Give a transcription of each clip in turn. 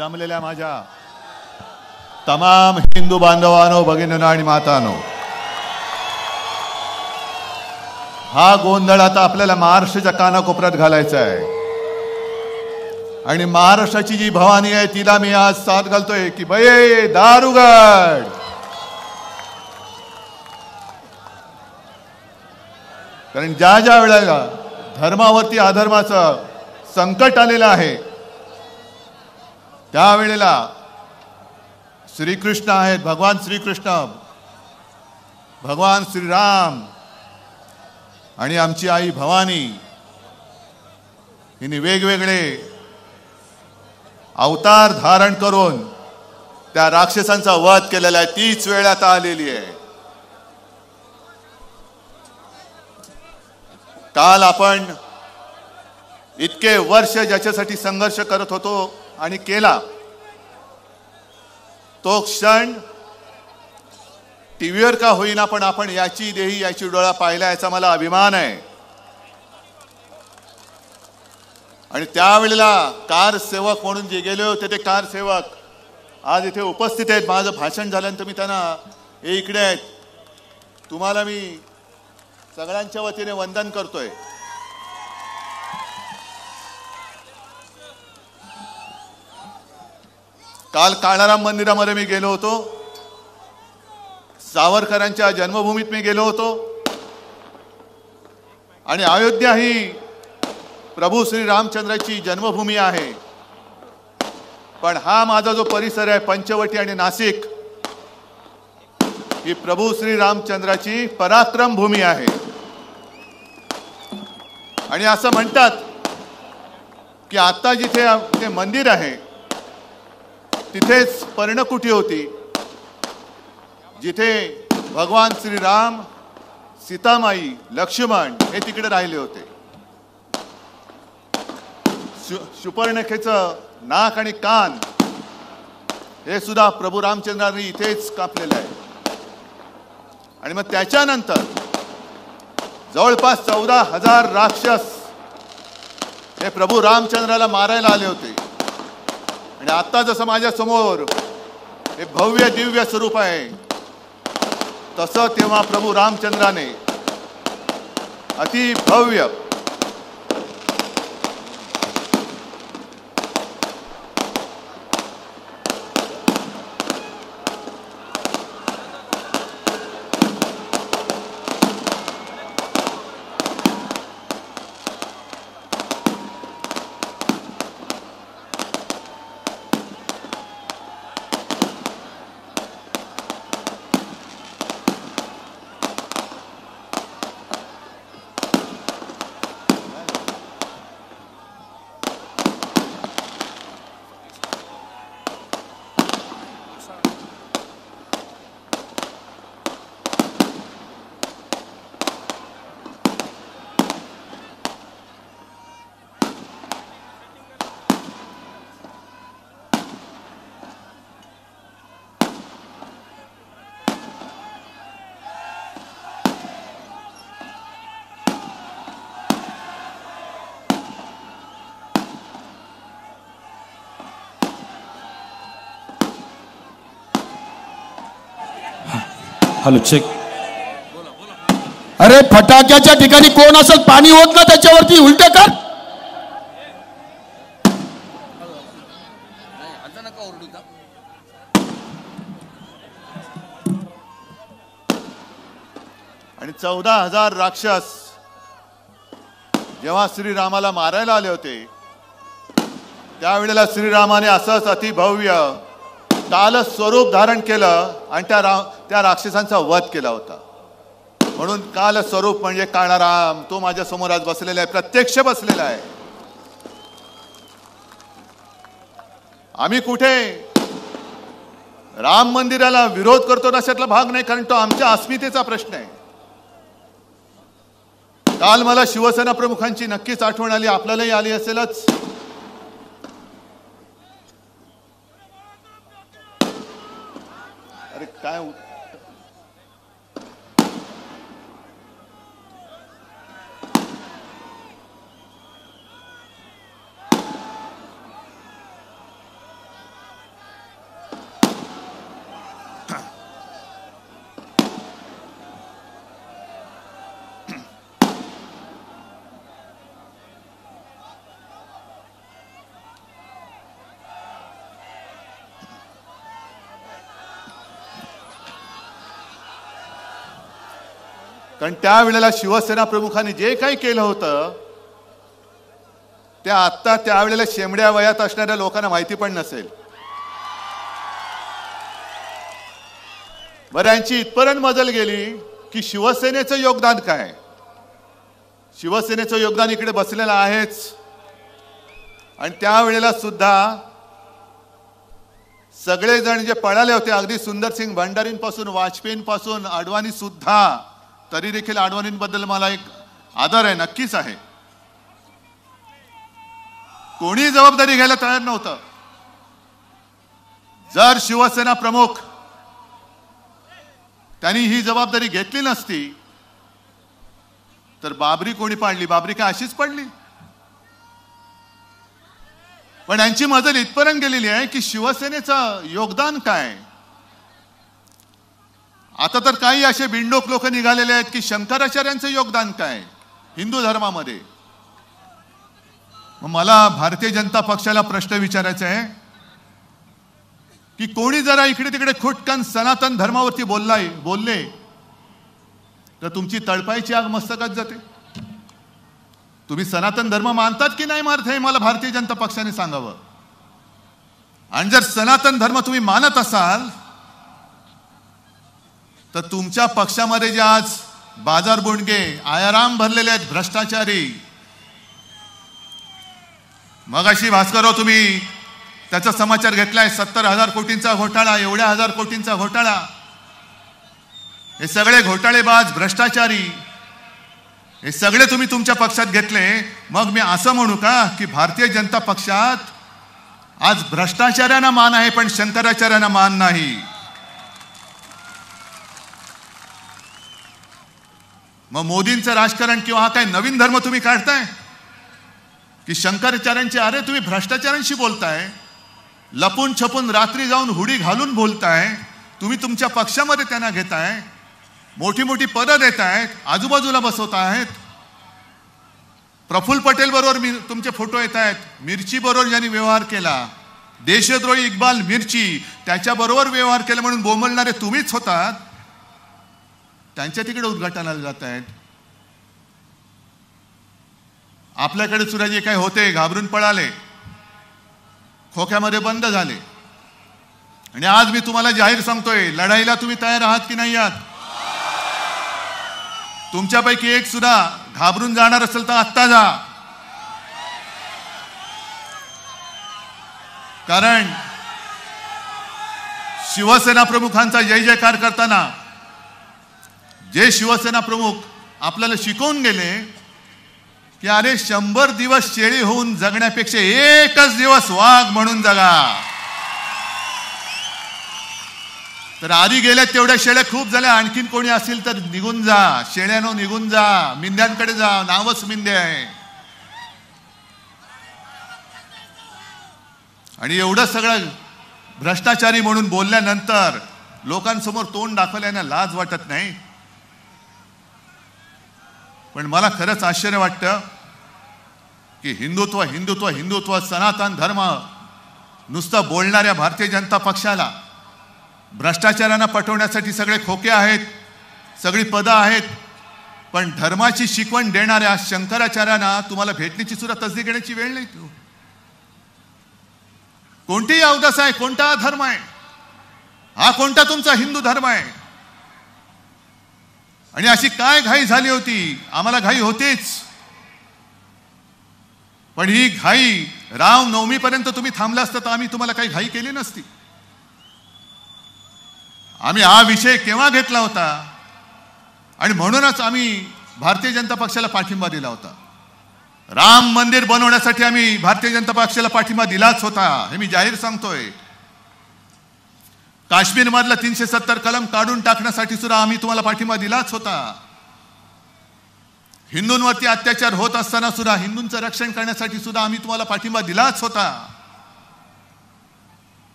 जमलेल्या माझ्या तमाम हिंदू बांधवांनो, भगिनींनो आणि मातांनो, हा गोंधळ आता आपल्याला महाराष्ट्राच्या कानाकोपऱ्यात घालायचा आहे. आणि महाराष्ट्राची जी भवानी आहे तिला मी आज साथ घालतोय की बये दार उघड. कारण ज्या ज्या वेळेला धर्मावरती अधर्माचं संकट आलेलं आहे त्यावेळेला श्रीकृष्ण आहेत, भगवान श्रीकृष्ण, भगवान श्रीराम आणि आमची आई भवानी हिने वेगवेगळे अवतार धारण करून त्या राक्षसांचा वध केलेला आहे. तीच वेळ आता आलेली आहे. काल आपण इतके वर्ष ज्याच्यासाठी संघर्ष करत होतो आणि केला तो क्षण टीव्हीवर का होईना पण आपण याची देही याची डोळा पाहिला, याचा मला अभिमान आहे. आणि त्यावेळेला कार सेवक म्हणून जे गेले होते ते कार सेवक आज इथे उपस्थित आहेत. माझं भाषण झाल्यानंतर मी त्यांना हे इकडे आहेत, तुम्हाला मी सगळ्यांच्या वतीने वंदन करतोय. काल काळाराम मंदिरामध्ये मी गेलो होतो, सावरकरांच्या जन्मभूमीत मी गेलो होतो आणि अयोध्या ही प्रभू श्री रामचंद्राची जन्मभूमी आहे. पण हा माझा जो परिसर आहे पंचवटी आणि नाशिक ही प्रभू श्री रामचंद्राची पराक्रम भूमी आहे. आणि असं म्हणतात की आता जिथे ते मंदिर आहे तिथेच पर्णकुटी होती, जिथे भगवान श्रीराम, सीतामाई, लक्ष्मण हे तिकडे राहिले होते. शुपर्णखेचं नाक आणि कान हे सुद्धा प्रभू रामचंद्रांनी इथेच कापलेलं आहे. आणि मग त्याच्यानंतर जवळपास 14,000 राक्षस हे प्रभू रामचंद्राला मारायला आले होते. आणि आता जसं माझ्या समोर हे भव्य दिव्य स्वरूप आहे तसं तेव्हा प्रभू रामचंद्राने अति भव्य हॅलो चेक. अरे फटाक्याच्या ठिकाणी कोण असेल पाणी होत ना त्याच्यावरती उलट कर. आणि 14,000 राक्षस जेव्हा श्रीरामाला मारायला आले होते त्यावेळेला श्रीरामाने असंच अतिभव्य काल स्वरूप धारण केलं आणि त्या राक्षसांचा वध केला होता. म्हणून काल स्वरूप म्हणजे काळाराम तो माझ्या समोर आज बसलेला आहे, प्रत्यक्ष बसलेला आहे. आम्ही कुठे राम मंदिराला विरोध करतो अशातला भाग नाही, कारण तो आमच्या अस्मितेचा प्रश्न आहे. काल मला शिवसेना प्रमुखांची नक्कीच आठवण आली, आपल्यालाही आली असेलच. अरे काय कारण त्यावेळेला शिवसेना प्रमुखांनी जे काही केलं होतं ते आत्ता त्यावेळेला शेंबड्या वयात असणाऱ्या लोकांना माहिती पण नसेल. बरं, यांची इथपर्यंत मजल गेली की शिवसेनेचं योगदान काय. शिवसेनेचं योगदान इकडे बसलेलं आहेच. आणि त्यावेळेला सुद्धा सगळेजण जे पळाले होते, अगदी सुंदरसिंग भंडारींपासून वाजपेयींपासून अडवाणी सुद्धा, तरी देखील अडवाणींबद्दल मला एक आदर आहे, नक्कीच आहे. कोणी जबाबदारी घ्यायला तयार नव्हतं. जर शिवसेना प्रमुख त्यांनी ही जबाबदारी घेतली नसती तर बाबरी कोणी पाडली? बाबरी काय अशीच पडली? पण यांची मजल इथपर्यंत गेलेली आहे की शिवसेनेचं योगदान काय. आता तर काही असे बिंडोक लोक निघालेले आहेत की शंकराचार्यांचं योगदान काय हिंदू धर्मामध्ये. मला भारतीय जनता पक्षाला प्रश्न विचारायचा आहे की कोणी जरा इकडे तिकडे खुटकन सनातन धर्मावरती बोलले तर तुमची तळपायची आग मस्तकात जाते. तुम्ही सनातन धर्म मानतात की नाही मानत हे मला भारतीय जनता पक्षाने सांगावं. आणि जर सनातन धर्म तुम्ही मानत असाल तर तुमच्या पक्षामध्ये जे आज बाजार बुणगे आयाराम भरलेले आहेत, भ्रष्टाचारी. मगाशी भास्करराव तुम्ही त्याचा समाचार घेतलाय, 70,000 कोटींचा घोटाळा, एवढ्या 1000 कोटींचा घोटाळा. हे सगळे घोटाळेबाज, भ्रष्टाचारी, हे सगळे तुम्ही तुमच्या पक्षात घेतले. मग मी असं म्हणू का की भारतीय जनता पक्षात आज भ्रष्टाचार्यांना मान आहे पण शंकराचार्यांना मान नाही. मग मोदींचं राजकारण किंवा हा काय नवीन धर्म तुम्ही काढताय की शंकराचार्यांचे? अरे तुम्ही भ्रष्टाचारांशी बोलताय, लपून छपून रात्री जाऊन हुडी घालून बोलताय. तुम्ही तुमच्या पक्षामध्ये त्यांना घेताय, मोठी मोठी पदं देत आहेत, आजूबाजूला बसवत आहेत. प्रफुल्ल पटेल बरोबर तुमचे फोटो येत आहेत. मिरची बरोबर ज्यांनी व्यवहार केला, देशद्रोही इक्बाल मिरची, त्याच्याबरोबर व्यवहार केला म्हणून बोंबलणारे तुम्हीच होतात. त्यांच्या तिकडे उद्घाटनाला जात आहेत. आपल्याकडे सुद्धा जे काही होते घाबरून पळाले, खोक्यामध्ये बंद झाले. आणि आज मी तुम्हाला जाहीर सांगतोय, लढाईला तुम्ही तयार आहात की नाही आहात? तुमच्यापैकी एक सुद्धा घाबरून जाणार असेल तर आत्ता जा. कारण शिवसेना प्रमुखांचा जय जयकार करताना जे शिवसेना प्रमुख आपल्याला शिकवून गेले की अरे 100 दिवस शेळी होऊन जगण्यापेक्षा एकच दिवस वाघ म्हणून जगा. तर आधी गेल्या तेवढ्या शेळ्या खूप झाल्या, आणखीन कोणी असेल तर निघून जा. शेळ्यानो निघून जा, मिंद्यांकडे जा. नावच मिंदे आहे. आणि एवढं सगळं भ्रष्टाचारी म्हणून बोलल्यानंतर लोकांसमोर तोंड दाखवल्याने लाज वाटत नाही. पण मला खरंच आश्चर्य वाटतं की हिंदुत्व हिंदुत्व हिंदुत्व सनातन धर्म नुसतं बोलणाऱ्या भारतीय जनता पक्षाला भ्रष्टाचारांना पटवण्यासाठी सगळे खोके आहेत, सगळी पदं आहेत. पण धर्माची शिकवण देणाऱ्या शंकराचार्यांना तुम्हाला भेटण्याची सुद्धा तसदी घेण्याची वेळ नाही. कोणतीही अवदस आहे, कोणता धर्म आहे, हा कोणता तुमचा हिंदू धर्म आहे? आणि अशी काय घाई झाली होती? आम्हाला घाई होतीच, पण ही घाई रामनवमीपर्यंत तुम्ही थांबला असता तर आम्ही तुम्हाला काही घाई केली नसती. आम्ही हा विषय केव्हा घेतला होता आणि म्हणूनच आम्ही भारतीय जनता पक्षाला पाठिंबा दिला होता. राम मंदिर बनवण्यासाठी आम्ही भारतीय जनता पक्षाला पाठिंबा दिलाच होता, हे मी जाहीर सांगतोय. काश्मीरमधला 370 कलम काढून टाकण्यासाठी सुद्धा आम्ही तुम्हाला पाठिंबा दिलाच होता. हिंदूंवरती अत्याचार होत असताना सुद्धा हिंदूंचं रक्षण करण्यासाठी सुद्धा आम्ही तुम्हाला पाठिंबा दिलाच होता.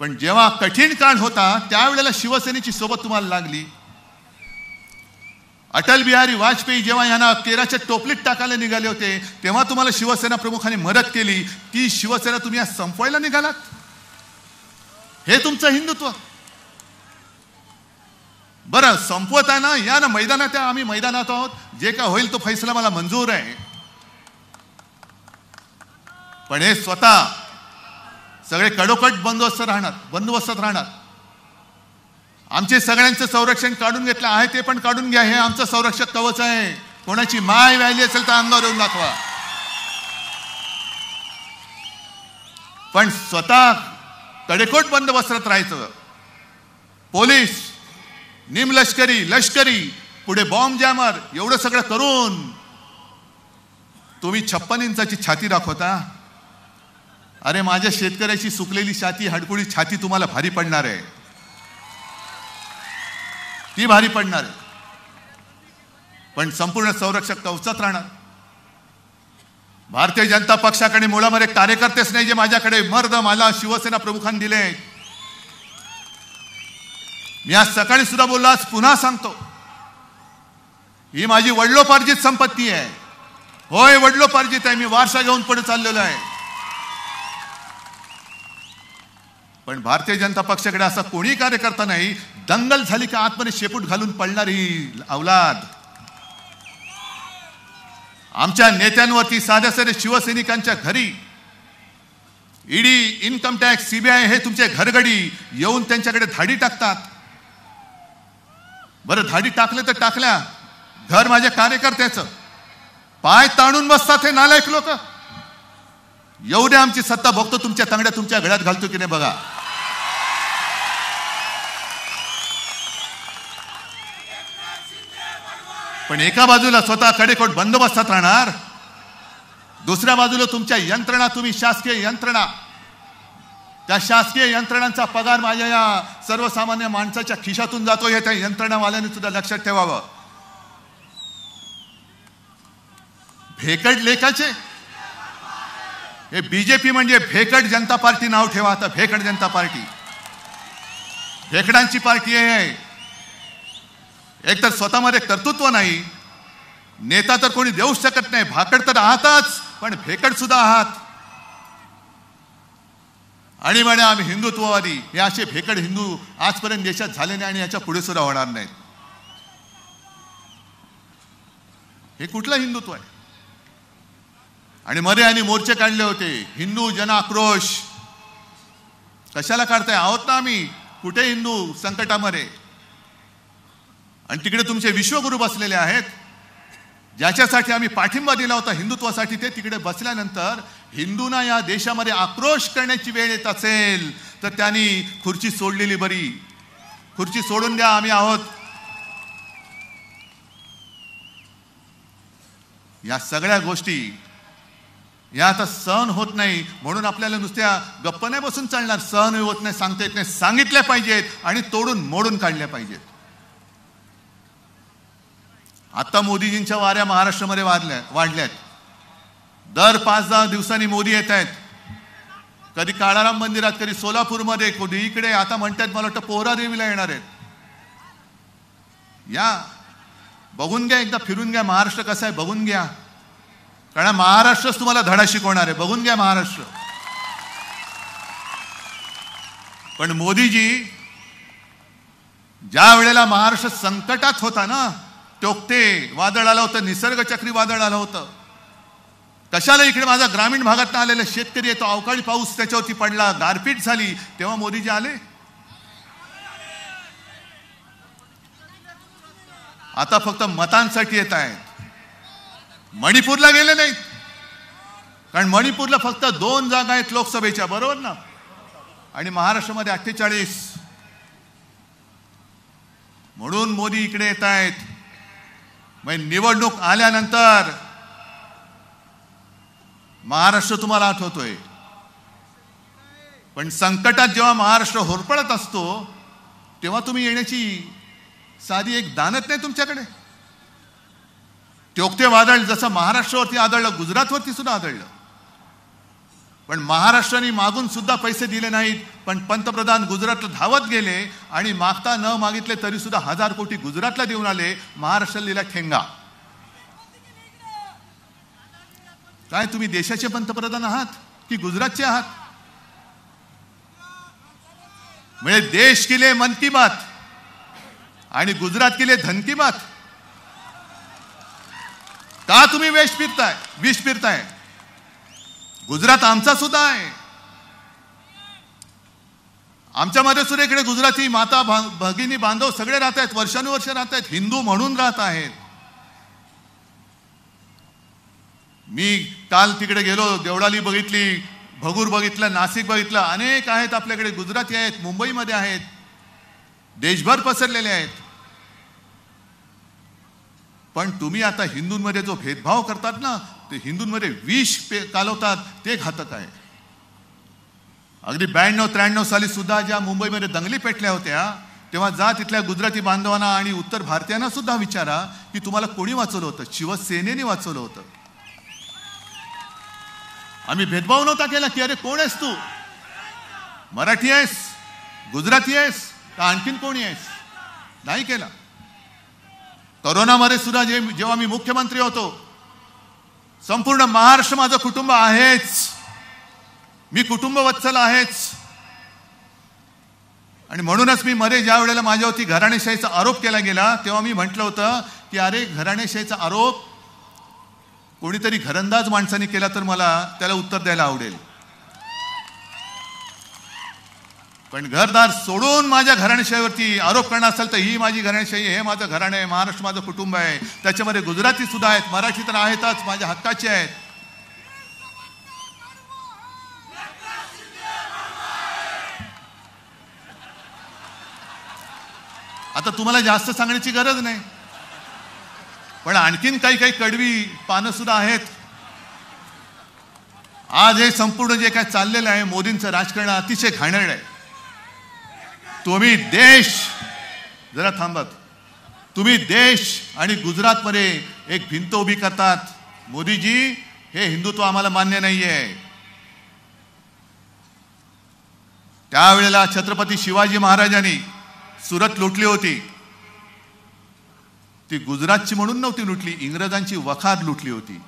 पण जेव्हा कठीण काळ होता त्यावेळेला शिवसेनेची सोबत तुम्हाला लागली. अटल बिहारी वाजपेयी जेव्हा यांना केराच्या टोपलीत टाकायला निघाले होते तेव्हा तुम्हाला शिवसेना प्रमुखांनी मदत केली. ती शिवसेना तुम्ही आज संपवायला निघालात. हे तुमचं हिंदुत्व? बरं संपवत आहे ना, या ना मैदानात आहे, आम्ही मैदानात आहोत, जे काय होईल तो फैसला मला मंजूर आहे. पण हे स्वतः सगळे कडोकट बंदोबस्तात राहणार. आमचे सगळ्यांचं संरक्षण काढून घेतलं आहे ते पण काढून घ्या. हे आमचं संरक्षक कवच आहे. कोणाची माय व्यायली असेल तर अंगावर येऊन दाखवा. पण स्वतः कडेकोट बंदोबस्तात राहायचं. पोलीस, निमलष्करी, लष्करी, पुढे बॉम्ब जॅमर, एवढं सगळं करून तुम्ही 56 इंचाची छाती दाखवता. अरे माझ्या शेतकऱ्याची सुकलेली छाती, हडकुळी छाती तुम्हाला भारी पडणार आहे. ती भारी पडणार आहे. पण संपूर्ण संरक्षक कवचात राहणार. भारतीय जनता पक्षाकडे मुळामध्ये कार्यकर्तेच नाही जे माझ्याकडे मर्द मला शिवसेना प्रमुखांनी दिले. मी आज सकाळी सुद्धा बोललो, आज पुन्हा सांगतो, ही माझी वडिलोपार्जित संपत्ती आहे. होय वडिलोपार्जित आहे. मी वारसा घेऊन पुढे चाललेलो आहे. पण भारतीय जनता पक्षाकडे असा कोणी कार्यकर्ता नाही. दंगल झाली का आतमध्ये शेपूट घालून पडणारी अवलाद. आमच्या नेत्यांवरती, साध्या साध्या शिवसैनिकांच्या घरी ईडी, इन्कम टॅक्स, सीबीआय हे तुमचे घरगडी येऊन त्यांच्याकडे धाडी टाकतात. बरं धाडी टाकले तर टाकल्या, घर माझ्या कार्यकर्त्याचं, पाय ताणून बसतात हे नालायक लोक. येऊ दे आमची सत्ता, बघतो तुमच्या तांगड्या तुमच्या गळ्यात घालतो की नाही बघा. पण एका बाजूला स्वतः कडेकोट बंदोबस्तात राहणार, दुसऱ्या बाजूला तुमच्या यंत्रणा, तुम्ही शासकीय यंत्रणा, त्या शासकीय यंत्रणांचा पगार माझ्या या सर्वसामान्य माणसाच्या खिशातून जातो हे त्या यंत्रणावाल्यांनी सुद्धा लक्षात ठेवावं. भेकड लेखाचे हे बीजेपी म्हणजे भेकड जनता पार्टी नाव ठेवा. आता भेकड जनता पार्टी भेकडांची पार्टी आहे. एक तर स्वतःमध्ये कर्तृत्व नाही, नेता तर कोणी देऊच शकत नाही. भाकड तर आहातच, पण भेकड सुद्धा आहात. आणि म्हणे आम्ही हिंदुत्ववादी. हे असे भेकड हिंदू आजपर्यंत देशात झाले नाही आणि याच्या पुढे सुद्धा होणार नाहीत. हे कुठलं हिंदुत्व आहे? आणि मध्ये आणि मोर्चे काढले होते, हिंदू जन आक्रोश. कशाला काढताय? आहोत ना आम्ही. कुठे हिंदू संकटामध्ये? आणि तिकडे तुमचे विश्वगुरू बसलेले आहेत, ज्याच्यासाठी आम्ही पाठिंबा दिला होता हिंदुत्वासाठी. ते तिकडे बसल्यानंतर हिंदूंना या देशामध्ये आक्रोश करण्याची वेळ येत असेल तर त्यांनी खुर्ची सोडलेली बरी. खुर्ची सोडून द्या, आम्ही आहोत. या सगळ्या गोष्टी या आता सहन होत नाही. म्हणून आपल्याला नुसत्या गप्प नाही बसून चालणार. सहन होत नाही, सांगता येत नाही, सांगितल्या पाहिजेत आणि तोडून मोडून काढल्या पाहिजेत. आता मोदीजींच्या वाऱ्या महाराष्ट्रामध्ये वाढल्यात. दर 5-10 दिवसांनी मोदी येत आहेत. कधी काळाराम मंदिरात, कधी सोलापूरमध्ये, कधी इकडे. आता म्हणतात मला वाटतं पोहरा देवीला येणार आहेत. या बघून घ्या, एकदा फिरून घ्या महाराष्ट्र कसा आहे बघून घ्या. कारण महाराष्ट्रच तुम्हाला धडा शिकवणार आहे. बघून घ्या महाराष्ट्र. पण मोदीजी ज्या वेळेला महाराष्ट्र संकटात होता ना, टोकते वादळ आलं होतं, निसर्ग चक्रीवादळ आलं होतं. कशाला इकडे माझा ग्रामीण भागात आलेला शेतकरी येतो, अवकाळी पाऊस त्याच्यावरती पडला, गारपीट झाली, तेव्हा मोदीजी आले. आता फक्त मतांसाठी येत आहेत. मणिपूरला गेले नाहीत, कारण मणिपूरला फक्त 2 जागा आहेत लोकसभेच्या, बरोबर ना? आणि महाराष्ट्रामध्ये 48. म्हणून मोदी इकडे येत आहेत. निवडणूक आल्यानंतर महाराष्ट्र तुम्हाला आठवतोय. पण संकटात जेव्हा महाराष्ट्र होरपळत असतो तेव्हा तुम्ही येण्याची साधी एक दानत नाही तुमच्याकडे. टोकते वादळ जसं महाराष्ट्रावरती आदळलं, गुजरातवरती सुद्धा आदळलं. पण महाराष्ट्राने मागून सुद्धा पैसे दिले नाहीत. पण पंतप्रधान गुजरातला धावत गेले आणि मागता न मागितले तरी सुद्धा 1000 कोटी गुजरातला देऊन आले. महाराष्ट्राला दिला ठेंगा. काय तुम्ही देशाचे पंतप्रधान आहात की गुजरातचे आहात? म्हणजे देश के लिए मन की बात, आणि गुजरात के लिए धन की बात. का तुम्ही विष पिरताय? गुजरात आमचा सुद्धा आहे. आमच्यामध्ये सुद्धा इकडे गुजराती माता भगिनी बांधव सगळे राहत आहेत, वर्षानुवर्ष राहत आहेत, हिंदू म्हणून राहत आहेत. मी काल तिकडे गेलो, देवळाली बघितली, भगूर बघितलं, नाशिक बघितलं. अनेक आहेत आपल्याकडे, गुजराती आहेत, मुंबईमध्ये आहेत, देशभर पसरलेले आहेत. पण तुम्ही आता हिंदूंमध्ये जो भेदभाव करतात ना, ते हिंदूंमध्ये विष कालवतात, ते घातक आहे. अगदी 92-93 साली सुद्धा ज्या मुंबईमध्ये दंगली पेटल्या होत्या, तेव्हा जा तिथल्या गुजराती बांधवांना आणि उत्तर भारतीयांना सुद्धा विचारा की तुम्हाला कोणी वाचवलं होतं? शिवसेनेने वाचवलं होतं. आम्ही भेदभाव नव्हता केला की अरे कोण आहेस तू, मराठी आहेस, गुजराती आहेस का आणखीन कोणी आहेस, नाही केला. कोरोनामध्ये सुद्धा जेव्हा मी मुख्यमंत्री होतो, संपूर्ण महाराष्ट्र माझं कुटुंब आहेच, मी कुटुंबवत्सल आहेच. आणि म्हणूनच मी मध्ये ज्या वेळेला माझ्यावरती घराणेशाहीचा आरोप केला गेला, तेव्हा मी म्हटलं होतं की अरे घराणेशाहीचा आरोप कोणीतरी घरंदाज माणसाने केला तर मला त्याला उत्तर द्यायला आवडेल. पण घरदार सोडून माझ्या घराणेशाहीवरती आरोप करणार असेल तर ही माझी घराणेशाही, हे माझं घराणं आहे, महाराष्ट्र माझं कुटुंब आहे. त्याच्यामध्ये गुजराती सुद्धा आहेत, मराठी तर आहेतच, माझ्या हक्काचे आहेत. आता तुम्हाला जास्त सांगण्याची गरज नाही, पण आणखीन काही काही कडवी पानं सुद्धा आहेत. आज हे संपूर्ण जे काय चाललेलं आहे, मोदींचं राजकारण अतिशय घाणेरडं आहे. तुम्ही देश, जरा थांबत, तुम्ही देश आणि गुजरातमध्ये एक भिंत उभी करतात. मोदीजी, हे हिंदुत्व आम्हाला मान्य नाहीये. त्यावेळेला छत्रपती शिवाजी महाराजांनी सुरत लुटली होती, ती गुजरातची म्हणून नव्हती लुटली, इंग्रजांची वखार लुटली होती.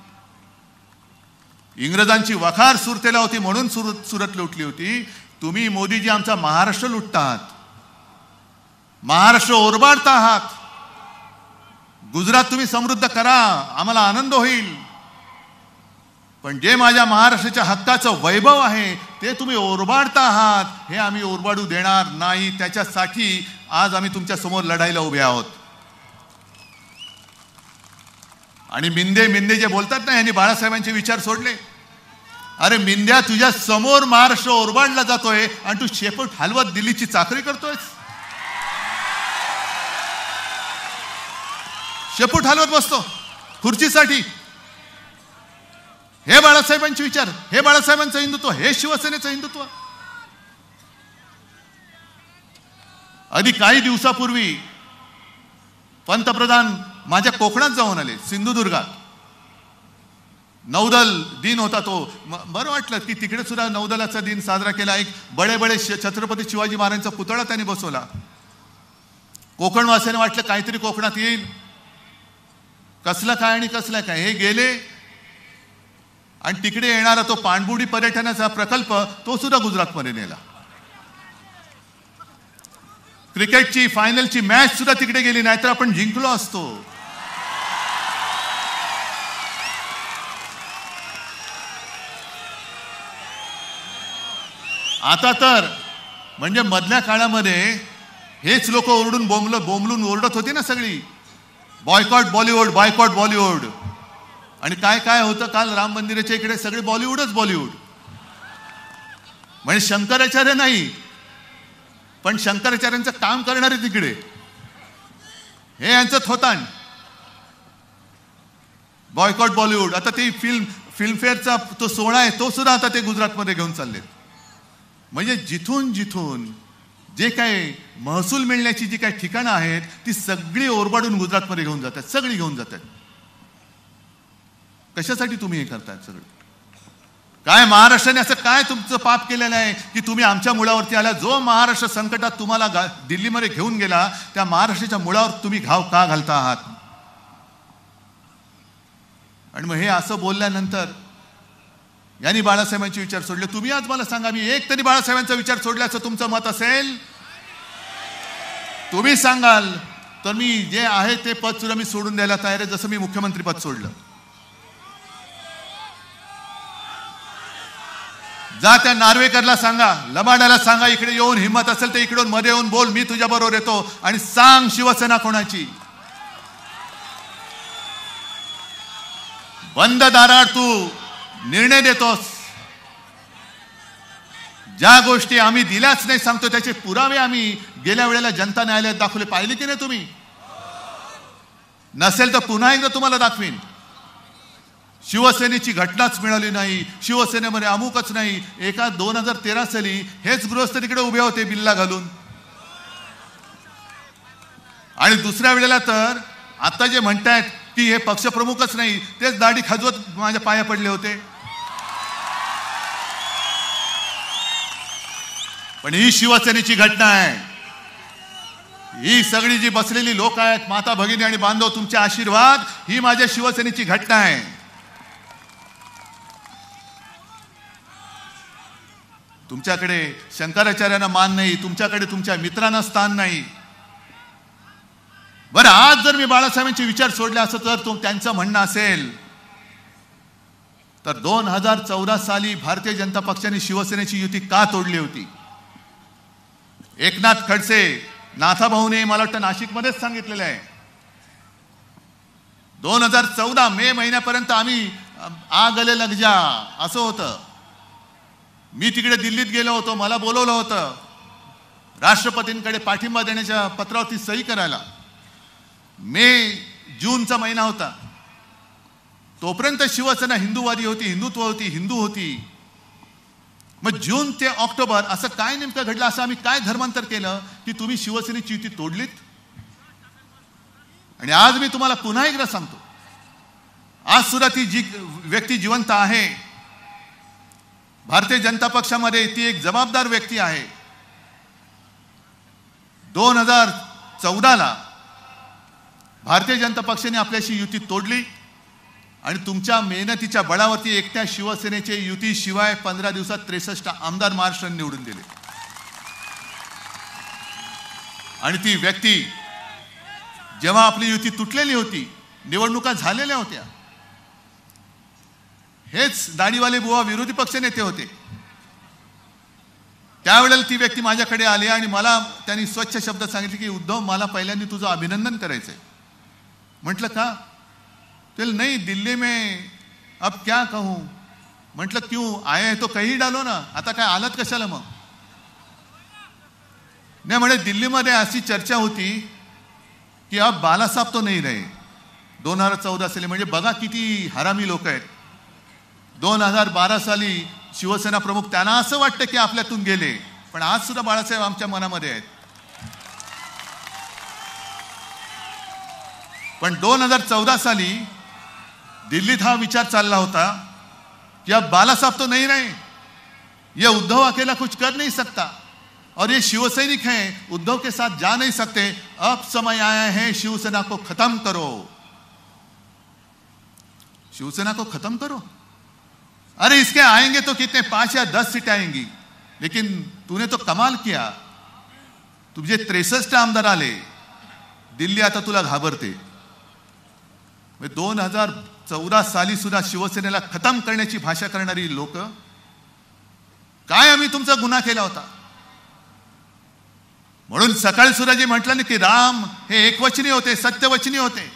इंग्रजांची वखार सुरतेला होती म्हणून सुरत लुटली होती. तुम्ही मोदीजी आमचा महाराष्ट्र लुटतात, महाराष्ट्र ओरबाडता आहात. गुजरात तुम्ही समृद्ध करा, आम्हाला आनंद होईल, पण जे माझ्या महाराष्ट्राच्या हक्काचं वैभव आहे ते तुम्ही ओरबाडता आहात, हे आम्ही ओरबाडू देणार नाही. त्याच्यासाठी आज आम्ही तुमच्या समोर लढायला उभे आहोत. आणि मिंदे जे बोलतात ना, यांनी बाळासाहेबांचे विचार सोडले. अरे मिंद्या, तुझ्या समोर महाराष्ट्र ओरबाडला जातोय आणि तू शेपूट हलवत दिल्लीची चाकरी करतोयस, शेपूट हलवत बसतो खुर्चीसाठी. हे बाळासाहेबांचे विचार, हे बाळासाहेबांचं हिंदुत्व, हे शिवसेनेचं हिंदुत्व. अगदी काही दिवसापूर्वी पंतप्रधान माझ्या कोकणात जाऊन आले, सिंधुदुर्गात. नौदल दिन होता तो. बरं वाटलं की तिकडे सुद्धा नौदलाचा दिन साजरा केला. एक बडे छत्रपती शिवाजी महाराजांचा पुतळा त्यांनी बसवला. कोकणवासियांना वाटलं काहीतरी कोकणात येईल, कसलं काय आणि कसलं काय. हे गेले आणि तिकडे येणारा तो पाणबुडी पर्यटनाचा प्रकल्प तो सुद्धा गुजरातमध्ये नेला. क्रिकेटची फायनलची मॅच सुद्धा तिकडे गेली, नाहीतर आपण जिंकलो असतो. आता तर म्हणजे मधल्या काळामध्ये हेच लोक ओरडून बोंबलून ओरडत होती ना सगळी, बॉयकॉट बॉलिवूड, बॉयकॉट बॉलिवूड. आणि काय काय होतं काल राम मंदिराच्या इकडे, सगळे बॉलिवूडच बॉलिवूड. म्हणजे शंकराचार्य नाही, पण शंकराचार्यांचं काम करणारे तिकडे, हे यांचं थोतांड. बॉयकॉट बॉलिवूड. आता ते फिल्मफेअरचा तो सोहळा आहे, तो सुद्धा आता ते गुजरातमध्ये घेऊन चालले. म्हणजे जिथून जिथून जे काय महसूल मिळण्याची जी काही ठिकाणं आहेत ती सगळी ओरबाडून गुजरातमध्ये घेऊन जातात, सगळी घेऊन जातात. कशासाठी तुम्ही हे करताय सगळं? काय महाराष्ट्राने असं काय तुमचं पाप केलेलं आहे की तुम्ही आमच्या मुळावरती आला? जो महाराष्ट्र संकटात तुम्हाला दिल्लीमध्ये घेऊन गेला, त्या महाराष्ट्राच्या मुळावर तुम्ही घाव का घालता आहात? आणि मग हे असं बोलल्यानंतर यांनी बाळासाहेबांचे विचार सोडले. तुम्ही आज मला सांगा, मी एक तरी बाळासाहेबांचा विचार सोडल्याचं तुमचं मत असेल? तुम्ही सांगाल तर मी जे आहे ते पद सुद्धा मी सोडून द्यायला तयार आहे, जसं मी मुख्यमंत्री पद सोडलं. जा त्या नार्वेकरला सांगा, लबाडाला सांगा, इकडे येऊन हिम्मत असेल तर इकडून मध्ये येऊन बोल, मी तुझ्या बरोबर येतो, आणि सांग शिवसेना कोणाची. बंद दाराआड तू निर्णय देतोस. ज्या गोष्टी आम्ही दिल्याच नाही सांगतो त्याचे पुरावे आम्ही गेल्या वेळेला जनता न्यायालयात दाखवले. पाहिले की नाही तुम्ही? नसेल तर पुन्हा एकदा तुम्हाला दाखवीन. शिवसेनेची घटनाच मिळाली नाही, शिवसेनेमध्ये अमुकच नाही. एका 2013 साली हेच गृहस्थ तिकडे उभे होते बिल्ला घालून, आणि दुसऱ्या वेळेला तर आता जे म्हणतायत की हे पक्षप्रमुखच नाही, तेच दाढी खाजवत माझ्या पाया पडले होते. पण ही शिवसेनेची घटना आहे. ही सगळी जी बसलेली लोक आहेत, माता भगिनी आणि बांधव, तुमचे आशीर्वाद, ही माझ्या शिवसेनेची घटना आहे. तुमच्याकडे शंकराचार्यांना मान नाही, तुमच्याकडे तुमच्या मित्रांना स्थान नाही. बरं, आज जर मी बाळासाहेबांचे विचार सोडले असं तर त्यांचं म्हणणं असेल तर 2014 साली भारतीय जनता पक्षाने शिवसेनेची युती का तोडली होती? एकनाथ खडसे, नाथाभाऊने मला वाटतं नाशिकमध्येच सांगितलेलं आहे. 2014 मे महिन्यापर्यंत आम्ही आ गले लग जा असं होतं. मी तिकडे दिल्लीत गेलो होतो, मला बोलवलं होतं राष्ट्रपतींकडे पाठिंबा देण्याच्या पत्रावरती सही करायला. जूनचा महिना होता. तोपर्यंत शिवसेना हिंदूवादी होती, हिंदुत्व होती, हिंदू होती. मग जून ते ऑक्टोबर असं काय नेमकं घडलं? असं आम्ही काय धर्मांतर केलं की तुम्ही शिवसेनेची युती तोडलीत? आणि आज मी तुम्हाला पुन्हा एकदा सांगतो, आज सुद्धा ती जी व्यक्ती जिवंत आहे भारतीय जनता पक्षामध्ये, ती एक जबाबदार व्यक्ती आहे. 2014ला भारतीय जनता पक्षाने आपल्याशी युती तोडली आणि तुमच्या मेहनतीच्या बळावरती एकट्या शिवसेनेचे युतीशिवाय 15 दिवसात 63 आमदार महाराष्ट्राने निवडून दिले. आणि ती व्यक्ती जेव्हा आपली युती तुटलेली होती, निवडणुका झालेल्या होत्या, हेच दाढीवाले बुवा विरोधी पक्ष नेते होते, त्यावेळेला ती व्यक्ती माझ्याकडे आली आणि मला त्यांनी स्वच्छ शब्दात सांगितले की उद्धव, मला पहिल्यांदा तुझं अभिनंदन करायचंय. म्हटलं का? ते नहीं, दिल्ली में अब क्या कहूं. म्हटलं क्यों आए हैं तो कहीं डालो ना, आता काय आलात कशाला मग? नाही म्हणे, दिल्लीमध्ये अशी चर्चा होती की अब बालासाहेब तो नहीं रहे. 2014 साली, म्हणजे बघा किती हरामी लोक आहेत. 2012 साली शिवसेना प्रमुख, त्यांना असं वाटतं की आपल्यातून गेले, पण आज सुद्धा बाळासाहेब आमच्या मनामध्ये आहेत. पण 2014 साली दिल्लीत हा विचार चालला होता कि अब बाला साहब तो नहीं रहे, ये उद्धव अकेला कुछ कर नहीं सकता और ये शिवसैनिक हैं, उद्धव के साथ जा नहीं सकते. अब समय आया है शिवसेना को खत्म करो, शिवसेना को खत्म करो. अरे इसके आएंगे तो कितने, 5 या 10 सीटें आएंगी, लेकिन तूने तो कमाल किया, तुझे 63 आमदार आले, दिल्ली आता तुला घाबरते. 2014 साली सुद्धा शिवसेनेला खतम करण्याची भाषा करणारी लोक, काय आम्ही तुमचा गुन्हा केला होता? म्हणून सकाळी सुद्धा जे म्हटलं ना की राम हे एकवचनी होते, सत्यवचनी होते.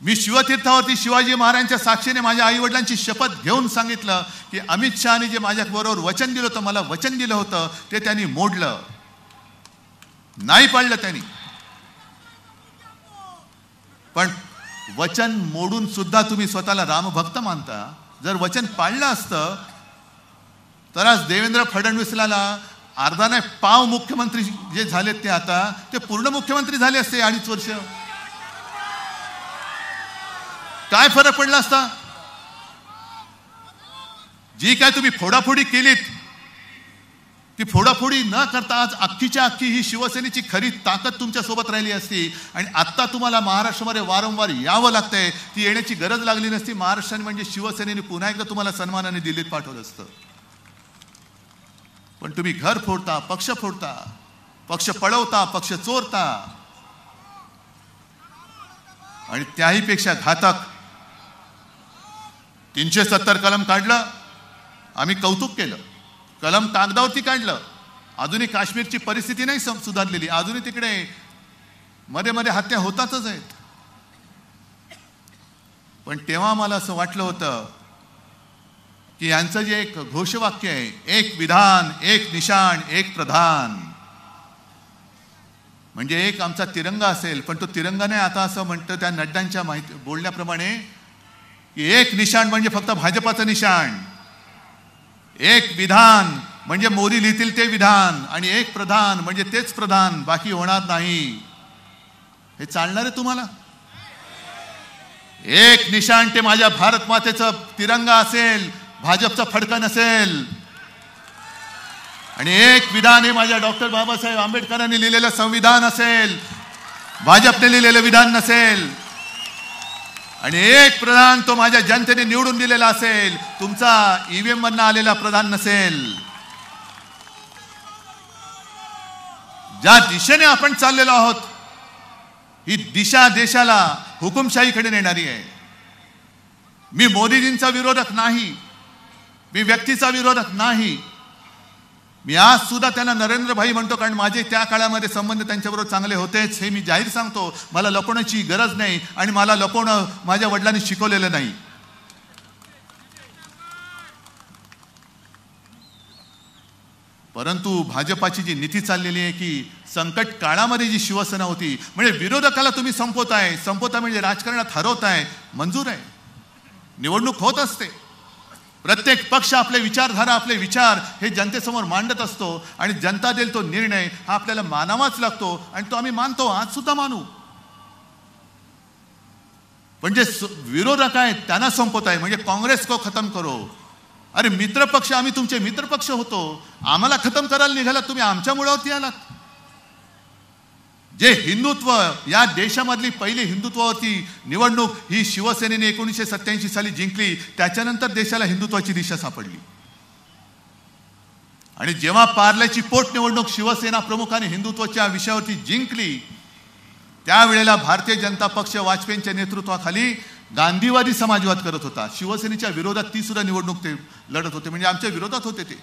मी शिवतीर्थावरती शिवाजी महाराजांच्या साक्षीने माझ्या आई वडिलांची शपथ घेऊन सांगितलं की अमित शहाने जे माझ्या बरोबर वचन दिलं होतं, मला वचन दिलं होतं, ते त्यांनी मोडलं, नाही पाळलं त्यांनी. पण वचन मोडून सुद्धा तुम्ही स्वतःला रामभक्त मानता. जर वचन पाळलं असतं तर आज देवेंद्र फडणवीसला अर्धा नाही पाव मुख्यमंत्री जे झालेत ते आता ते पूर्ण मुख्यमंत्री झाले असते 2.5 वर्ष. काय फरक पडला असता? जी काय तुम्ही फोडाफोडी केलीत, ती फोडाफोडी न करता आज अख्खीच्या अख्खी ही शिवसेनेची खरी ताकद तुमच्या सोबत राहिली असती. आणि आता तुम्हाला महाराष्ट्रामध्ये वारंवार यावं लागतंय, ती येण्याची गरज लागली नसती. महाराष्ट्राने म्हणजे शिवसेनेने पुन्हा एकदा तुम्हाला सन्मानाने दिल्लीत पाठवलं असतं. पण तुम्ही घर फोडता, पक्ष फोडता, पक्ष पळवता, पक्ष चोरता, आणि त्याही पेक्षा घातक 370 कलम काढलं. आम्ही कौतुक केलं. कलम कागदावरती काढलं. अजूनही काश्मीरची परिस्थिती नाही सुधारलेली. अजूनही तिकडे मध्ये मध्ये हत्या होतातच आहेत. पण तेव्हा मला असं वाटलं होतं की यांचं जे एक घोषवाक्य आहे, एक विधान, एक निशाण, एक प्रधान, म्हणजे एक आमचा तिरंगा असेल, पण तो तिरंगा नाही. आता असं म्हणतं त्या नड्डांच्या बोलण्याप्रमाणे की एक निशाण म्हणजे फक्त भाजपाचं निशाण, एक विधान म्हणजे मोदी लिहितील ते विधान, आणि एक प्रधान म्हणजे तेच प्रधान, बाकी होणार नाही. हे चालणार आहे तुम्हाला? एक निशाण ते माझ्या भारत मातेचं तिरंगा असेल, भाजपचा फडका नसेल, आणि एक विधान हे माझ्या डॉक्टर बाबासाहेब आंबेडकरांनी लिहिलेलं संविधान असेल, भाजपने लिहिलेलं विधान नसेल, आणि एक प्रधान तो माझ्या जनतेने निवडून दिलेला असेल, तुमचा ईव्हीएम मधनं आलेला प्रधान नसेल. ज्या दिशेने आपण चाललेलो आहोत ही दिशा देशाला हुकुमशाहीकडे नेणारी आहे. मी मोदीजींचा विरोधक नाही, मी व्यक्तीचा विरोधक नाही. मी आज सुद्धा त्यांना नरेंद्र भाई म्हणतो, कारण माझे त्या काळामध्ये संबंध त्यांच्याबरोबर चांगले होतेच, हे मी जाहीर सांगतो. मला लपवण्याची गरज नाही, आणि मला लपवणं माझ्या वडिलांनी शिकवलेलं नाही. परंतु भाजपाची जी नीती चाललेली आहे की संकट काळामध्ये जी शिवसेना होती, म्हणजे विरोधकाला तुम्ही संपवताय म्हणजे राजकारणात हरवताय, मंजूर आहे. निवडणूक होत असते, प्रत्येक पक्ष आपले विचारधारा, आपले विचार हे जनतेसमोर मांडत असतो, आणि जनता देईल तो निर्णय हा आपल्याला मानावाच लागतो, आणि तो आम्ही मानतो, आज सुद्धा मानू. पण जे विरोधक आहेत त्यांना संपवताय, म्हणजे काँग्रेस को खतम करो. अरे मित्रपक्ष, आम्ही तुमचे मित्रपक्ष होतो, आम्हाला खतम करायला निघालात तुम्ही, आमच्या मुळावरती आलात. जे हिंदुत्व, या देशामधली पहिली हिंदुत्वावरती निवडणूक ही शिवसेनेने 1987 साली जिंकली, त्याच्यानंतर देशाला हिंदुत्वाची दिशा सापडली. आणि जेव्हा पार्ल्याची पोटनिवडणूक शिवसेना प्रमुखाने हिंदुत्वाच्या विषयावरती जिंकली, त्यावेळेला भारतीय जनता पक्ष वाजपेयींच्या नेतृत्वाखाली गांधीवादी समाजवाद करत होता. शिवसेनेच्या विरोधात ती सुद्धा निवडणूक ते लढत होते, म्हणजे आमच्या विरोधात होते ते.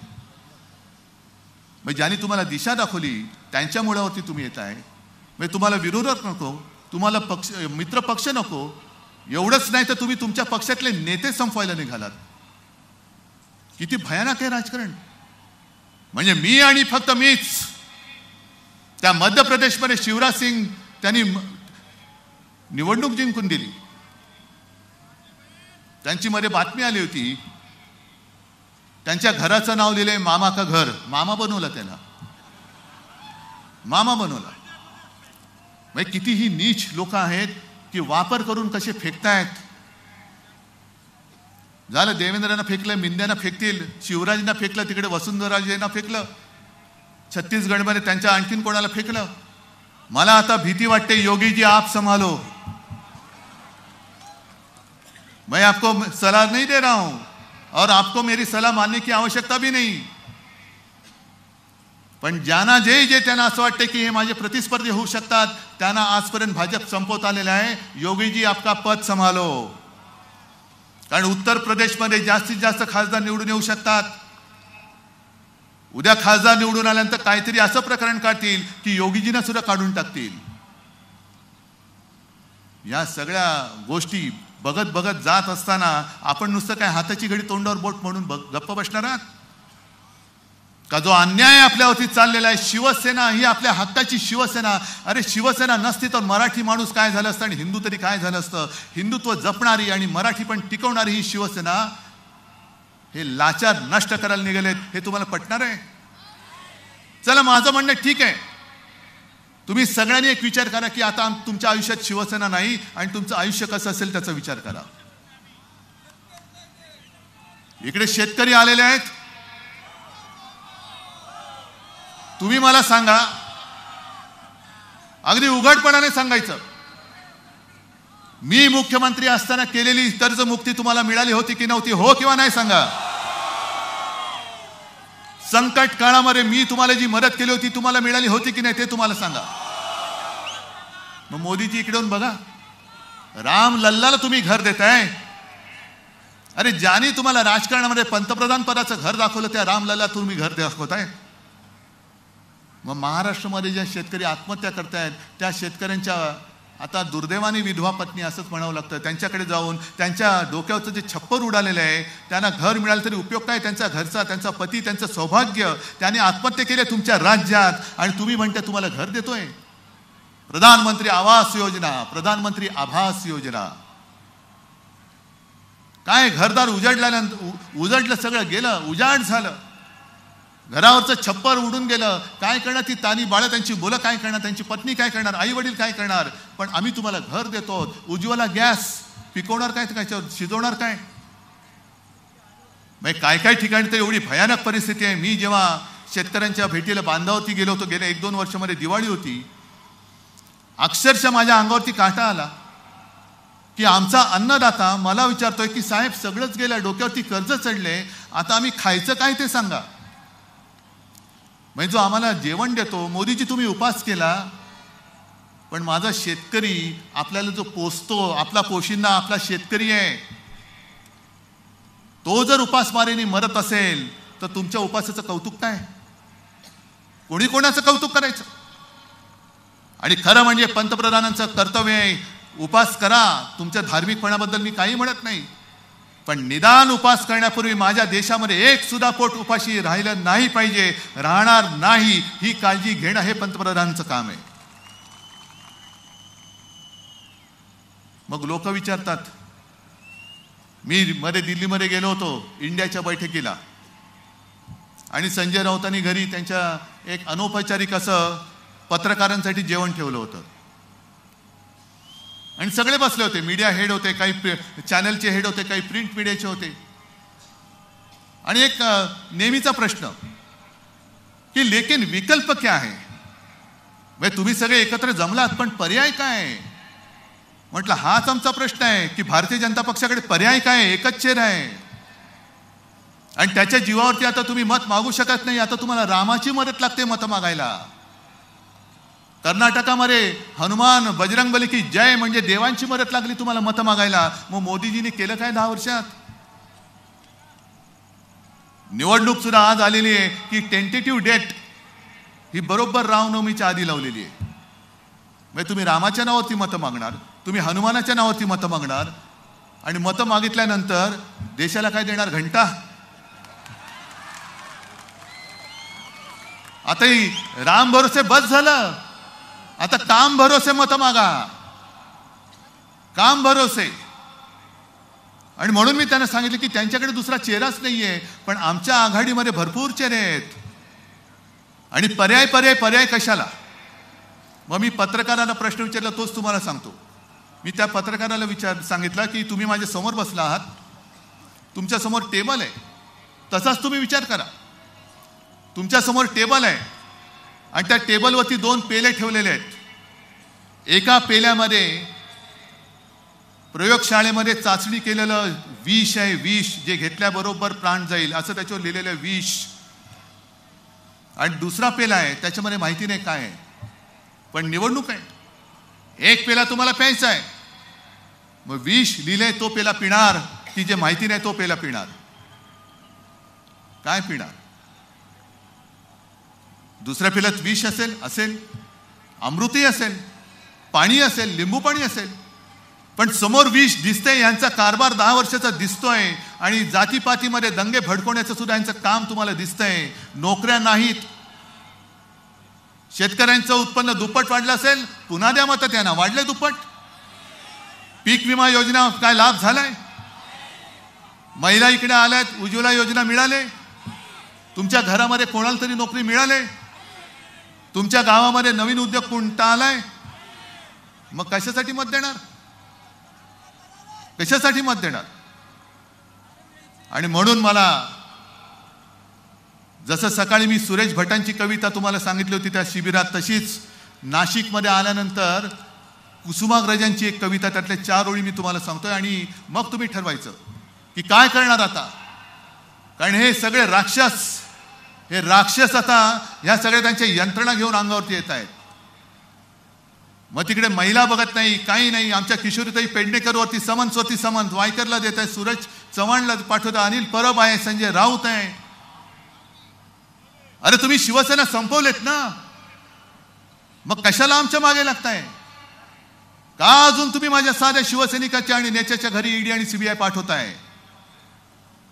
म्हणजे ज्यांनी तुम्हाला दिशा दाखवली त्यांच्या मुळावरती तुम्ही येत आहे. म्हणजे तुम्हाला विरोधक नको, तुम्हाला पक्ष मित्र पक्ष नको, एवढंच नाही तर तुम्ही तुमच्या पक्षातले नेते संपवायला निघालात. किती भयानक आहे राजकारण. म्हणजे मी आणि फक्त मीच. त्या मध्य प्रदेशमध्ये शिवराज सिंग त्यांनी निवडणूक जिंकून दिली. त्यांची मध्ये बातमी आली होती, त्यांच्या घराचं नाव लिहिलंय मामा का घर. मामा बनवला त्याला, मामा बनवला. म्हणजे किती ही नीच लोक आहेत की वापर करून कसे फेकतायत. झालं, देवेंद्रांना फेकलं, मिंद्यांना फेकतील, शिवराजांना फेकलं, तिकडे वसुंधराजेंना फेकलं, छत्तीसगडमध्ये त्यांच्या आणखीन कोणाला फेकलं. मला आता भीती वाटते, योगी जी आप संभालो. मैं आपको सलाह नहीं दे रहा हूं और आपको मेरी सलाह मानने की आवश्यकता भी नहीं. पण ज्यांना जे त्यांना असं वाटतं की हे माझे प्रतिस्पर्धी होऊ शकतात, त्यांना आजपर्यंत भाजप संपवत आलेला आहे. योगीजी आपका पद संभालो. कारण उत्तर प्रदेशमध्ये जास्तीत जास्त खासदार निवडून येऊ शकतात. उद्या खासदार निवडून आल्यानंतर काहीतरी असं प्रकरण काढतील की योगीजींना सुद्धा काढून टाकतील. या सगळ्या गोष्टी बघत बघत जात असताना आपण नुसतं काय हाताची घडी तोंडावर बोट म्हणून गप्प बसणार आहात का? जो अन्याय आपल्यावरती चाललेला आहे, शिवसेना ही आपल्या हक्काची शिवसेना. अरे शिवसेना नसती तर मराठी माणूस काय झालं असतं आणि हिंदू तरी काय झालं असतं. हिंदुत्व जपणारी आणि मराठी पण टिकवणारी ही शिवसेना हे लाचार नष्ट करायला निघालेत. हे तुम्हाला पटणार आहे? चला, माझं म्हणणं ठीक आहे, तुम्ही सगळ्यांनी एक विचार करा की आता तुमच्या आयुष्यात शिवसेना नाही आणि तुमचं आयुष्य कसं असेल त्याचा विचार करा. इकडे शेतकरी आलेले आहेत. तुम्ही मला सांगा, अगदी उघडपणाने सांगायचं, मी मुख्यमंत्री असताना केलेली कर्जमुक्ती तुम्हाला मिळाली होती की नव्हती? हो किंवा नाही सांगा. संकट काळामध्ये मी तुम्हाला जी मदत केली होती तुम्हाला मिळाली होती की नाही ते तुम्हाला सांगा. मग मोदीजी इकडे येऊन बघा, राम लल्लाला तुम्ही घर देताय. अरे ज्याने तुम्हाला राजकारणामध्ये पंतप्रधान पदाचं घर दाखवलं त्या राम लल्ला तुम्ही घर दाखवताय. मग महाराष्ट्रामध्ये ज्या शेतकरी आत्महत्या करतायत त्या शेतकऱ्यांच्या आता दुर्दैवाने विधवा पत्नी असंच म्हणावं लागतं, त्यांच्याकडे जाऊन त्यांच्या डोक्यावरचं जे छप्पर उडालेलं आहे त्यांना घर मिळालं तरी उपयोग काय. त्यांचा घरचा, त्यांचा पती, त्यांचं सौभाग्य, त्याने आत्महत्या केली तुमच्या राज्यात आणि तुम्ही म्हणता तुम्हाला घर देतोय. प्रधानमंत्री आवास योजना, प्रधानमंत्री आभास योजना, काय घरदार उजडलं, सगळं गेलं, उजाड झालं, घरावरचं छप्पर उडून गेलं. काय करणार ती तानी बाळं, त्यांची मुलं काय करणार, त्यांची पत्नी काय करणार, आई वडील काय करणार. पण आम्ही तुम्हाला घर देतो. उज्ज्वला गॅस पिकवणार काय, त्याच्यावर शिजवणार काय. काय काय ठिकाणी तर एवढी भयानक परिस्थिती आहे. मी जेव्हा शेतकऱ्यांच्या भेटीला बांधावरती गेलो होतो गेल्या 1-2 वर्षामध्ये, दिवाळी होती, अक्षरशः माझ्या अंगावरती काटा आला की आमचा अन्नदाता मला विचारतोय की साहेब सगळंच गेलं, डोक्यावरती कर्ज चढले, आता आम्ही खायचं काय ते सांगा. म्हणजे जो आम्हाला जेवण देतो, मोदीजी तुम्ही उपास केला, पण माझा शेतकरी आपल्याला जो पोसतो, आपला पोशिंदा आपला शेतकरी आहे, तो जर उपासमारीने मरत असेल तर तुमच्या उपासाचं कौतुक काय. कोणी कोणाचं कौतुक करायचं. आणि खरं म्हणजे पंतप्रधानांचं कर्तव्य आहे, उपास करा. तुमच्या धार्मिकपणाबद्दल मी काही म्हणत नाही, पण निदान उपास करण्यापूर्वी माझ्या देशामध्ये एक सुद्धा पोट उपाशी राहिलं नाही पाहिजे, राहणार नाही, ही काळजी घेणं हे पंतप्रधानांचं काम आहे. मग लोक विचारतात, मी दिल्लीमध्ये गेलो होतो इंडियाच्या बैठकीला आणि संजय राऊतांनी घरी त्यांच्या एक अनौपचारिक असं पत्रकारांसाठी जेवण ठेवलं होतं आणि सगळे बसले होते. मीडिया हेड होते, काही चॅनलचे हेड होते, काही प्रिंट मीडियाचे होते. आणि एक नेहमीचा प्रश्न की लेकिन विकल्प क्या है. म्हणजे तुम्ही सगळे एकत्र जमलात पण पर्याय काय. म्हटलं हाच आमचा प्रश्न आहे की भारतीय जनता पक्षाकडे पर्याय काय, एकच चेहरा आहे आणि त्याच्या जीवावरती आता तुम्ही मत मागू शकत नाही. आता तुम्हाला रामाची मदत लागते मत मागायला. कर्नाटकामध्ये हनुमान बजरंगबली की जय म्हणजे देवांची मदत लागली तुम्हाला मत मागायला. मग मोदीजींनी केलं काय 10 वर्षात. निवडणूक सुद्धा आज आलेली आहे की टेंटेटिव्ह डेट ही बरोबर रामनवमीच्या आधी लावलेली आहे. म्हणजे तुम्ही रामाच्या नावावरती मतं मागणार, तुम्ही हनुमानाच्या नावावरती मतं मागणार आणि मतं मागितल्यानंतर देशाला काय देणार, घंटा. आता ही राम भरोसे बस झालं, आता काम भरोसे मतं मागा, काम भरोसे. आणि म्हणून मी त्यांना सांगितलं की त्यांच्याकडे दुसरा चेहराच नाहीये, पण आमच्या आघाडीमध्ये भरपूर चेहरे आहेत आणि पर्याय पर्याय पर्याय कशाला. मग मी पत्रकारांना प्रश्न विचारला, तोच तुम्हाला सांगतो. मी त्या पत्रकाराला सांगितलं की तुम्ही माझ्या समोर बसला आहात, तुमच्या समोर टेबल आहे, तसाच तुम्ही विचार करा. तुमच्या समोर टेबल आहे आणि त्या टेबलवरती 2 पेले ठेवलेले आहेत. एका पेल्यामध्ये प्रयोगशाळेमध्ये चाचणी केलेलं विष आहे, विष जे घेतल्याबरोबर प्राण जाईल असं त्याच्यावर लिहिलेलं विष. आणि दुसरा पेला आहे त्याच्यामध्ये माहिती नाही काय आहे, पण निवडणूक आहे. एक पेला तुम्हाला प्यायचा आहे, मग विष लिहिले तो पेला पिणार की जे माहिती नाही तो पेला पिणार. काय पिणार. दुसऱ्या पेल्यात विष असेल, अमृतही असेल, पाणी असेल, लिंबू पाणी असेल, पण समोर विष दिसतंय. यांचा कारभार 10 वर्षाचा दिसतोय आणि जातीपातीमध्ये दंगे भडकवण्याचं सुद्धा यांचं काम तुम्हाला दिसतंय. नोकऱ्या नाहीत. शेतकऱ्यांचं उत्पन्न दुप्पट वाढलं असेल, पुन्हा द्या मतं त्यांना, वाढले दुप्पट. पीक विमा योजना काय लाभ झालाय. महिला इकडे आल्यात, उज्ज्वला योजना मिळाले. तुमच्या घरामध्ये कोणाला तरी नोकरी मिळाले. तुमच्या गावामध्ये नवीन उद्योग कोणता आलाय. मग कशासाठी मत देणार, कशासाठी मत देणार. आणि म्हणून मला जसं सकाळी मी सुरेश भटांची कविता तुम्हाला सांगितली होती त्या शिबिरात, तशीच नाशिकमध्ये आल्यानंतर कुसुमाग्रजांची एक कविता, त्यातल्या 4 ओळी मी तुम्हाला सांगतोय आणि मग तुम्ही ठरवायचं की काय करणार आता. कारण हे सगळे राक्षस हे राक्षस आता ह्या सगळ्या त्यांच्या यंत्रणा घेऊन अंगावरती येत आहेत. मग तिकडे महिला बघत नाही, काही नाही. आमच्या किशोरीताई पेडणेकरवरती समन्स वायकरला देत आहे, सूरज चव्हाणला पाठवत, अनिल परब आहे, संजय राऊत आहे. अरे तुम्ही शिवसेना संपवलेत ना, मग कशाला आमच्या मागे लागताय? का अजून तुम्ही माझ्या साध्या शिवसैनिकाच्या आणि नेत्याच्या घरी ईडी आणि सीबीआय पाठवताय?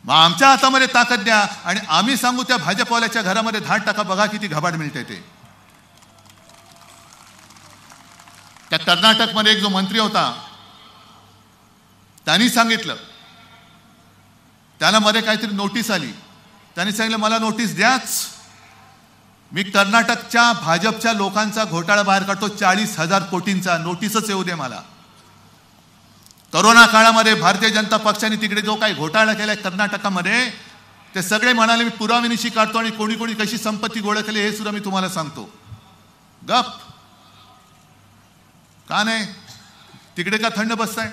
मग आमच्या हातामध्ये ताकद द्या आणि आम्ही सांगू त्या भाजपवाल्याच्या घरामध्ये धाड टाका, बघा किती घबाड मिळते ते. त्या कर्नाटकमध्ये एक जो मंत्री होता त्यांनी सांगितलं, त्याला मध्ये काहीतरी नोटीस आली, त्यांनी सांगितलं मला नोटीस द्याच, मी कर्नाटकच्या भाजपच्या लोकांचा घोटाळा बाहेर काढतो, 40,000 कोटींचा, नोटीसच येऊ दे मला. कोरोना काळामध्ये भारतीय जनता पक्षाने तिकडे जो काही घोटाळा केलाय कर्नाटकामध्ये, ते सगळे म्हणाले मी पुराव्यानिशी काढतो आणि कोणी कोणी कशी संपत्ती गोळा केली हे सुद्धा मी तुम्हाला सांगतो. गप का नाही? तिकडे का थंड बसताय?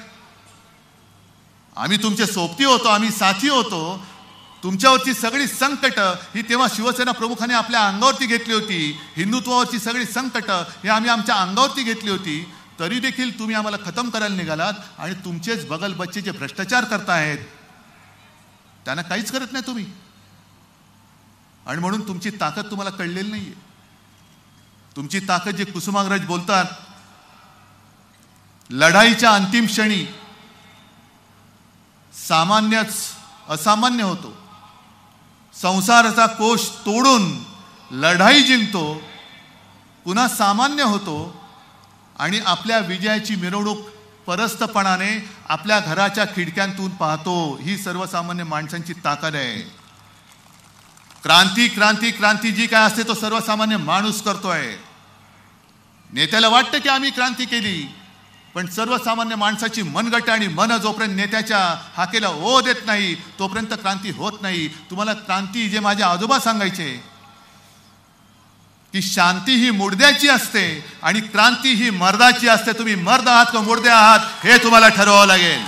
आम्ही तुमचे सोबती होतो, आम्ही साथी होतो. तुमच्यावरची सगळी संकट ही तेव्हा शिवसेना प्रमुखाने आपल्या अंगावरती घेतली होती. हिंदुत्वावरची सगळी संकट ही आम्ही आमच्या अंगावरती घेतली होती. तरी देखील तुम्ही आम्हाला खतम करायला निघालात आणि तुमचेच बगल बच्चे जे भ्रष्टाचार करतायत त्यांना काहीच करत नाही तुम्ही. आणि म्हणून तुमची ताकद तुम्हाला कळलेली नाहीये. तुमची ताकद जे कुसुमाग्रज बोलतात, लढाईच्या अंतिम क्षणी सामान्यच असामान्य होतो, संसाराचा कोश तोडून लढाई जिंकतो, पुन्हा सामान्य होतो आणि आपल्या विजयाची मिरवणूक परस्तपणाने आपल्या घराच्या खिडक्यांतून पाहतो. ही सर्वसामान्य माणसांची ताकद आहे. क्रांती क्रांती क्रांती जी काय असते तो सर्वसामान्य माणूस करतोय. नेत्याला वाटतं की आम्ही क्रांती केली, पण सर्वसामान्य माणसाची मनगट आणि मन जोपर्यंत नेत्याच्या हाकेला ओ देत नाही तोपर्यंत क्रांती होत नाही. तुम्हाला क्रांती जे माझे आजोबा सांगायचे की शांती ही मुडद्याची असते आणि क्रांती ही मर्दाची असते. तुम्ही मर्द आहात का मुडदे आहात हे तुम्हाला ठरवावं लागेल.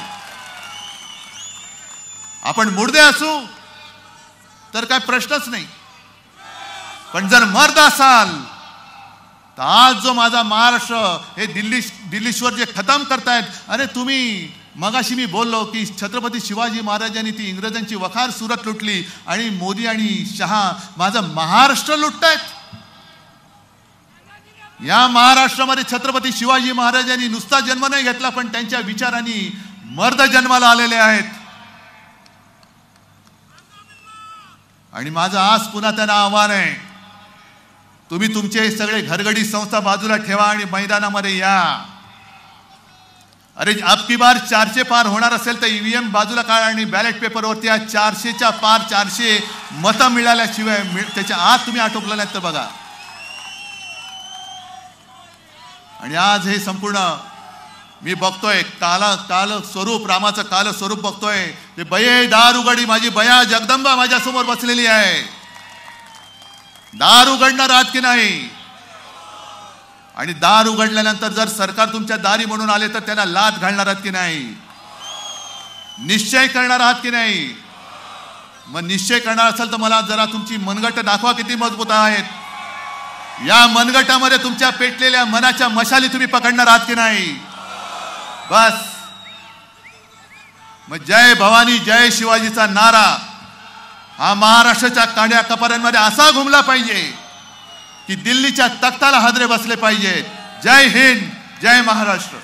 आपण मुडदे असू तर काय प्रश्नच नाही, पण जर मर्द असाल तर आज जो माझा महाराष्ट्र हे दिल्लीश्वर जे खतम करतायत. अरे तुम्ही मगाशी मी बोललो की छत्रपती शिवाजी महाराजांनी ती इंग्रजांची वखार सुरत लुटली आणि मोदी आणि शहा माझं महाराष्ट्र लुटतायत. या महाराष्ट्रामध्ये छत्रपती शिवाजी महाराजांनी नुसता जन्म नाही घेतला, पण त्यांच्या विचारांनी मर्द जन्माला आलेले आहेत. आणि माझं आज पुन्हा त्यांना आव्हान आहे, तुम्ही तुमचे सगळे घरगडी संस्था बाजूला ठेवा आणि मैदानामध्ये या. अरे अबकी बार 400 पार होणार असेल तर ईव्हीएम बाजूला काढा आणि बॅलेट पेपरवरती 400च्या पार 400 मतं मिळाल्याशिवाय त्याच्या आत तुम्ही आटोपला नाहीत तर बघा. आणि आज हे संपूर्ण मी बघतोय काल स्वरूप, रामाचं काल स्वरूप बघतोय. ते बये दार उघडी, माझी बया जगदंबा माझ्या समोर बसलेली आहे. दार उघडणार आहात की नाही? आणि दार उघडल्यानंतर जर सरकार तुमच्या दारी म्हणून आले तर त्यांना लाथ घालणार आहात की नाही? निश्चय करणार आहात की नाही? मग निश्चय करणार असेल तर मला जरा तुमची मनगट दाखवा किती मजबूत आहेत. या मनगटामध्ये तुमच्या पेटलेल्या मनाच्या मशाली तुम्ही पकडणार आहात की नाही? बस मग जय भवानी जय शिवाजीचा नारा हा महाराष्ट्राच्या काड्या कपाऱ्यांमध्ये असा घुमला पाहिजे की दिल्लीच्या तख्ताला हादरे बसले पाहिजेत. जय हिंद, जय महाराष्ट्र.